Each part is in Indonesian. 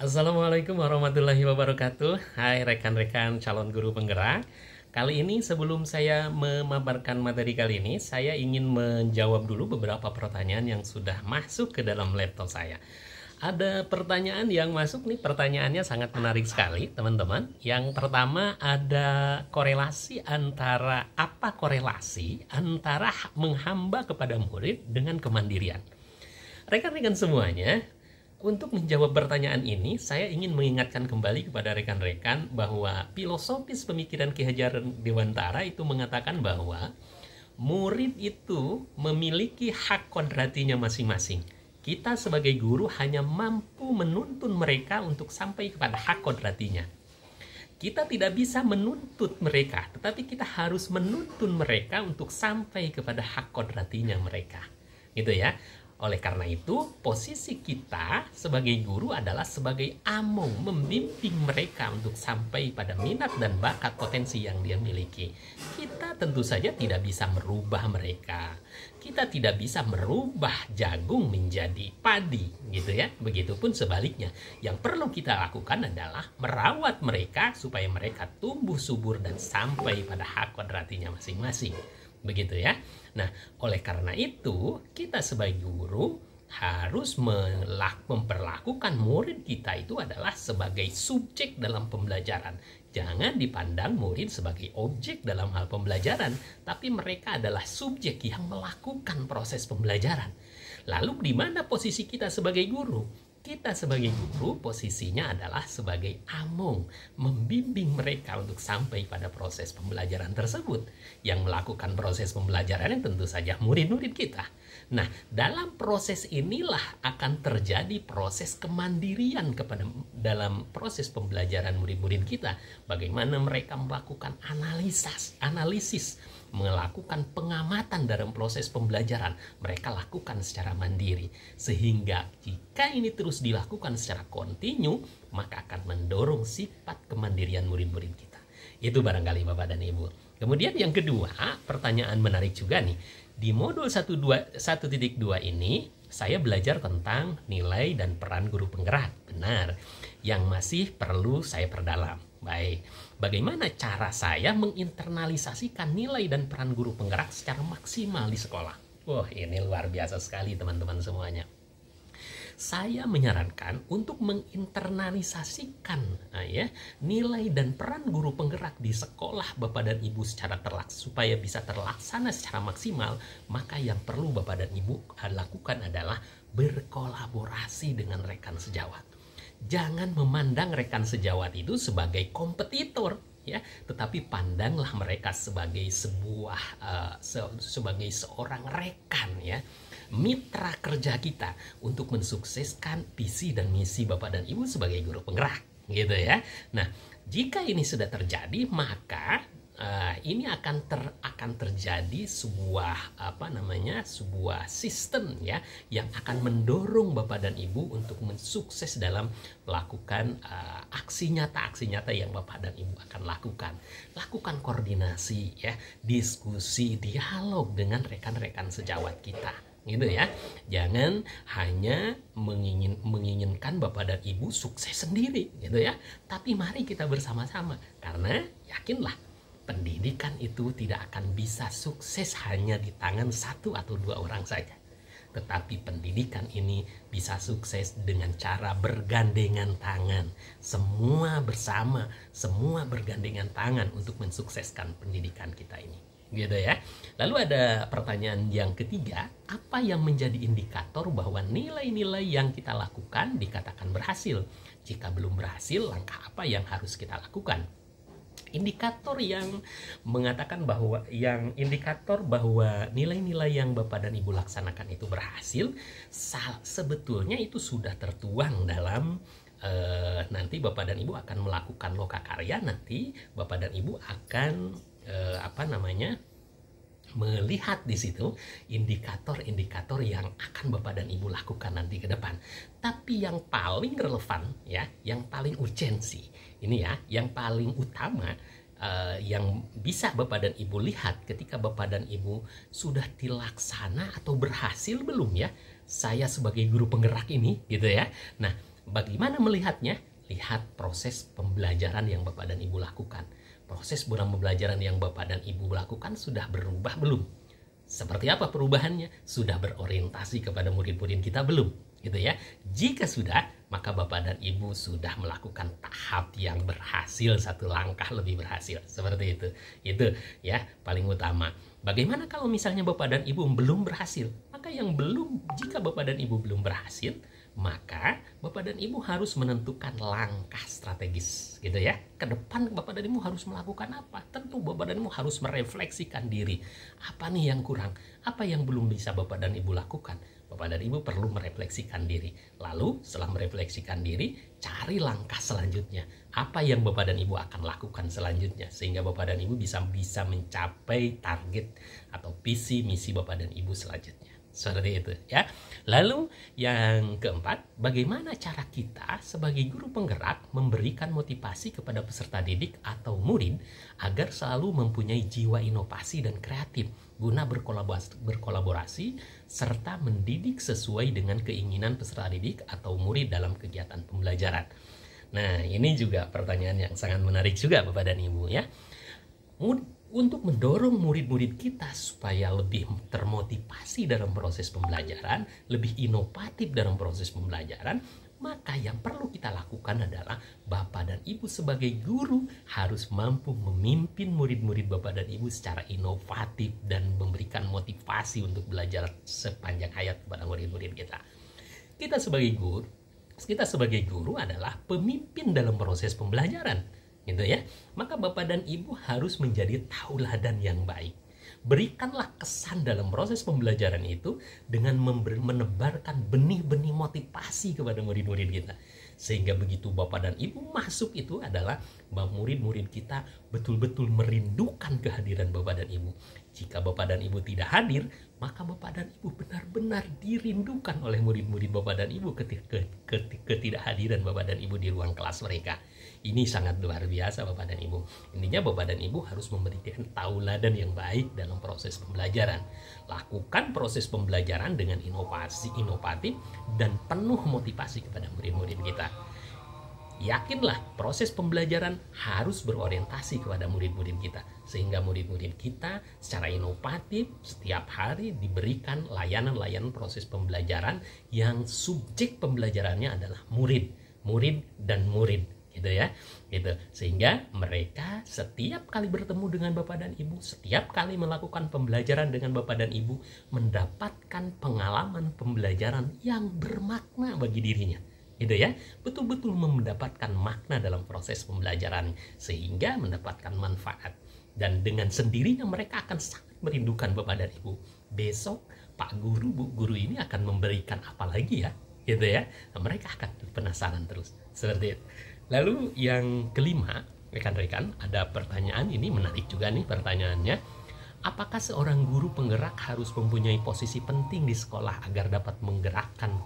Assalamualaikum warahmatullahi wabarakatuh. Hai rekan-rekan calon guru penggerak. Kali ini sebelum saya memaparkan materi kali ini, saya ingin menjawab dulu beberapa pertanyaan yang sudah masuk ke dalam laptop saya. Ada pertanyaan yang masuk nih, pertanyaannya sangat menarik sekali teman-teman. Yang pertama, ada korelasi antara menghamba kepada murid dengan kemandirian. Rekan-rekan semuanya, untuk menjawab pertanyaan ini, saya ingin mengingatkan kembali kepada rekan-rekan bahwa filosofis pemikiran Ki Hajar Dewantara itu mengatakan bahwa murid itu memiliki hak kodratinya masing-masing. Kita sebagai guru hanya mampu menuntun mereka untuk sampai kepada hak kodratinya. Kita tidak bisa menuntut mereka, tetapi kita harus menuntun mereka untuk sampai kepada hak kodratinya mereka. Gitu ya. Oleh karena itu, posisi kita sebagai guru adalah sebagai among, membimbing mereka untuk sampai pada minat dan bakat potensi yang dia miliki. Kita tentu saja tidak bisa merubah mereka. Kita tidak bisa merubah jagung menjadi padi, gitu ya. Begitupun sebaliknya. Yang perlu kita lakukan adalah merawat mereka supaya mereka tumbuh subur dan sampai pada hak kodratinya masing-masing. Begitu ya. Nah, oleh karena itu, kita sebagai guru harus memperlakukan murid kita itu adalah sebagai subjek dalam pembelajaran. Jangan dipandang murid sebagai objek dalam hal pembelajaran, tapi mereka adalah subjek yang melakukan proses pembelajaran. Lalu di mana posisi kita sebagai guru? Kita sebagai guru posisinya adalah sebagai among, membimbing mereka untuk sampai pada proses pembelajaran tersebut. Yang melakukan proses pembelajaran tentu saja murid-murid kita. Nah, dalam proses inilah akan terjadi proses kemandirian dalam proses pembelajaran murid-murid kita. Bagaimana mereka melakukan analisis, melakukan pengamatan dalam proses pembelajaran. Mereka lakukan secara mandiri. Sehingga jika ini terus dilakukan secara kontinu, maka akan mendorong sifat kemandirian murid-murid kita. Itu barangkali Bapak dan Ibu. Kemudian yang kedua, pertanyaan menarik juga nih. Di modul 1.2 ini, saya belajar tentang nilai dan peran guru penggerak. Benar, yang masih perlu saya perdalam. Baik, bagaimana cara saya menginternalisasikan nilai dan peran guru penggerak secara maksimal di sekolah? Wah, ini luar biasa sekali teman-teman semuanya. Saya menyarankan untuk menginternalisasikan nilai dan peran guru penggerak di sekolah Bapak dan Ibu supaya bisa terlaksana secara maksimal. Maka yang perlu Bapak dan Ibu lakukan adalah berkolaborasi dengan rekan sejawat. Jangan memandang rekan sejawat itu sebagai kompetitor, ya, tetapi pandanglah mereka sebagai sebagai seorang rekan, ya, mitra kerja kita untuk mensukseskan visi dan misi Bapak dan Ibu sebagai guru penggerak, gitu ya. Nah, jika ini sudah terjadi, maka ini akan terjadi sebuah sebuah sistem, ya, yang akan mendorong Bapak dan Ibu untuk mensukses dalam melakukan aksi nyata yang Bapak dan Ibu akan lakukan. Lakukan koordinasi, ya, diskusi, dialog dengan rekan-rekan sejawat kita, gitu ya. Jangan hanya menginginkan Bapak dan Ibu sukses sendiri, gitu ya. Tapi mari kita bersama-sama, karena yakinlah pendidikan itu tidak akan bisa sukses hanya di tangan satu atau dua orang saja. Tetapi pendidikan ini bisa sukses dengan cara bergandengan tangan. Semua bersama, semua bergandengan tangan untuk mensukseskan pendidikan kita ini. Gitu ya. Lalu ada pertanyaan yang ketiga, apa yang menjadi indikator bahwa nilai-nilai yang kita lakukan dikatakan berhasil? Jika belum berhasil, langkah apa yang harus kita lakukan? Indikator yang mengatakan bahwa nilai-nilai yang Bapak dan Ibu laksanakan itu berhasil, sebetulnya itu sudah tertuang dalam nanti Bapak dan Ibu akan melakukan lokakarya. Nanti Bapak dan Ibu akan melihat di situ indikator-indikator yang akan Bapak dan Ibu lakukan nanti ke depan. Tapi yang paling relevan, ya, yang paling urgensi, ini ya, yang paling utama, yang bisa Bapak dan Ibu lihat ketika Bapak dan Ibu sudah dilaksana atau berhasil belum, ya, saya sebagai guru penggerak ini, gitu ya. Nah, Bagaimana melihatnya? Lihat proses pembelajaran yang Bapak dan Ibu lakukan. Proses pembelajaran yang Bapak dan Ibu lakukan sudah berubah belum? Seperti apa perubahannya? Sudah berorientasi kepada murid-murid kita belum? Gitu ya. Jika sudah, maka Bapak dan Ibu sudah melakukan tahap yang berhasil, satu langkah lebih berhasil. Seperti itu. Itu ya paling utama. Bagaimana kalau misalnya Bapak dan Ibu belum berhasil? Maka jika Bapak dan Ibu belum berhasil, maka Bapak dan Ibu harus menentukan langkah strategis, gitu ya. Ke depan Bapak dan Ibu harus melakukan apa? Tentu Bapak dan Ibu harus merefleksikan diri. Apa nih yang kurang? Apa yang belum bisa Bapak dan Ibu lakukan? Bapak dan Ibu perlu merefleksikan diri. Lalu setelah merefleksikan diri, cari langkah selanjutnya. Apa yang Bapak dan Ibu akan lakukan selanjutnya sehingga Bapak dan Ibu bisa mencapai target atau visi misi Bapak dan Ibu selanjutnya. Seperti itu ya. Lalu yang keempat, bagaimana cara kita sebagai guru penggerak memberikan motivasi kepada peserta didik atau murid agar selalu mempunyai jiwa inovasi dan kreatif guna berkolaborasi serta mendidik sesuai dengan keinginan peserta didik atau murid dalam kegiatan pembelajaran. Nah, ini juga pertanyaan yang sangat menarik juga Bapak dan Ibu ya. Untuk mendorong murid-murid kita supaya lebih termotivasi dalam proses pembelajaran, lebih inovatif dalam proses pembelajaran, maka yang perlu kita lakukan adalah Bapak dan Ibu sebagai guru harus mampu memimpin murid-murid Bapak dan Ibu secara inovatif dan memberikan motivasi untuk belajar sepanjang hayat kepada murid-murid kita. Kita sebagai guru adalah pemimpin dalam proses pembelajaran. Gitu ya. Maka Bapak dan Ibu harus menjadi tauladan yang baik. Berikanlah kesan dalam proses pembelajaran itu dengan menebarkan benih-benih motivasi kepada murid-murid kita. Sehingga begitu Bapak dan Ibu masuk itu adalah murid-murid kita betul-betul merindukan kehadiran Bapak dan Ibu. Jika Bapak dan Ibu tidak hadir, maka Bapak dan Ibu benar-benar dirindukan oleh murid-murid Bapak dan Ibu ketika ketidakhadiran Bapak dan Ibu di ruang kelas mereka. Ini sangat luar biasa Bapak dan Ibu. Intinya Bapak dan Ibu harus memberikan tauladan yang baik dalam proses pembelajaran. Lakukan proses pembelajaran dengan inovatif dan penuh motivasi kepada murid-murid kita. Yakinlah proses pembelajaran harus berorientasi kepada murid-murid kita. Sehingga murid-murid kita secara inovatif setiap hari diberikan layanan-layanan proses pembelajaran yang subjek pembelajarannya adalah murid dan murid. Gitu ya, gitu. Sehingga mereka setiap kali bertemu dengan Bapak dan Ibu, setiap kali melakukan pembelajaran dengan Bapak dan Ibu, mendapatkan pengalaman pembelajaran yang bermakna bagi dirinya. Gitu ya, betul-betul mendapatkan makna dalam proses pembelajaran sehingga mendapatkan manfaat. Dan dengan sendirinya mereka akan sangat merindukan Bapak dan Ibu. Besok Pak Guru, Bu Guru ini akan memberikan apa lagi ya? Gitu ya. Nah, mereka akan penasaran terus. Seperti itu. Lalu yang kelima, rekan-rekan, ada pertanyaan, ini menarik juga nih pertanyaannya. Apakah seorang guru penggerak harus mempunyai posisi penting di sekolah agar dapat menggerakkan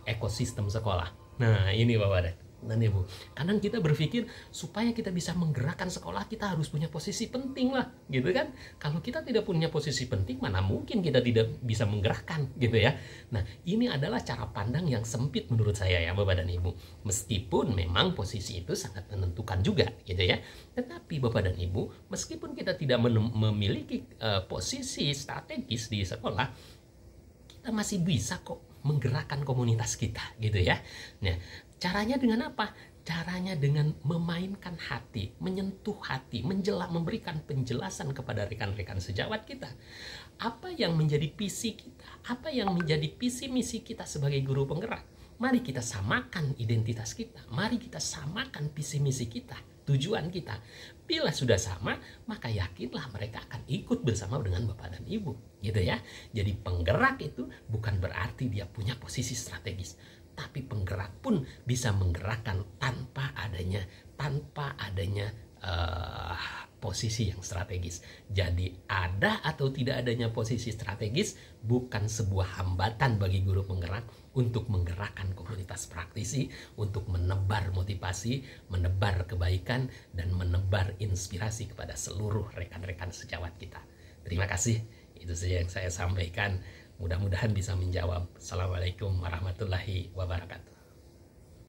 ekosistem sekolah? Nah, ini Bapak dan Ibu. Kadang kita berpikir supaya kita bisa menggerakkan sekolah kita harus punya posisi penting lah, gitu kan? Kalau kita tidak punya posisi penting, mana mungkin kita tidak bisa menggerakkan, gitu ya? Nah, ini adalah cara pandang yang sempit menurut saya ya Bapak dan Ibu. Meskipun memang posisi itu sangat menentukan juga, gitu ya. Tetapi Bapak dan Ibu, meskipun kita tidak memiliki posisi strategis di sekolah, kita masih bisa kok menggerakkan komunitas kita, gitu ya. Nah, caranya dengan apa? Caranya dengan memainkan hati, menyentuh hati, memberikan penjelasan kepada rekan-rekan sejawat kita. Apa yang menjadi visi kita? Apa yang menjadi visi misi kita sebagai guru penggerak? Mari kita samakan identitas kita. Mari kita samakan visi misi kita, tujuan kita. Bila sudah sama, maka yakinlah mereka akan ikut bersama dengan Bapak dan Ibu, gitu ya. Jadi penggerak itu bukan berarti dia punya posisi strategis, tapi penggerak pun bisa menggerakkan tanpa adanya posisi yang strategis. Jadi ada atau tidak adanya posisi strategis bukan sebuah hambatan bagi guru penggerak untuk menggerakkan komunitas praktisi, untuk menebar motivasi, menebar kebaikan, dan menebar inspirasi kepada seluruh rekan-rekan sejawat kita. Terima kasih. Itu saja yang saya sampaikan. Mudah-mudahan bisa menjawab. Assalamualaikum warahmatullahi wabarakatuh.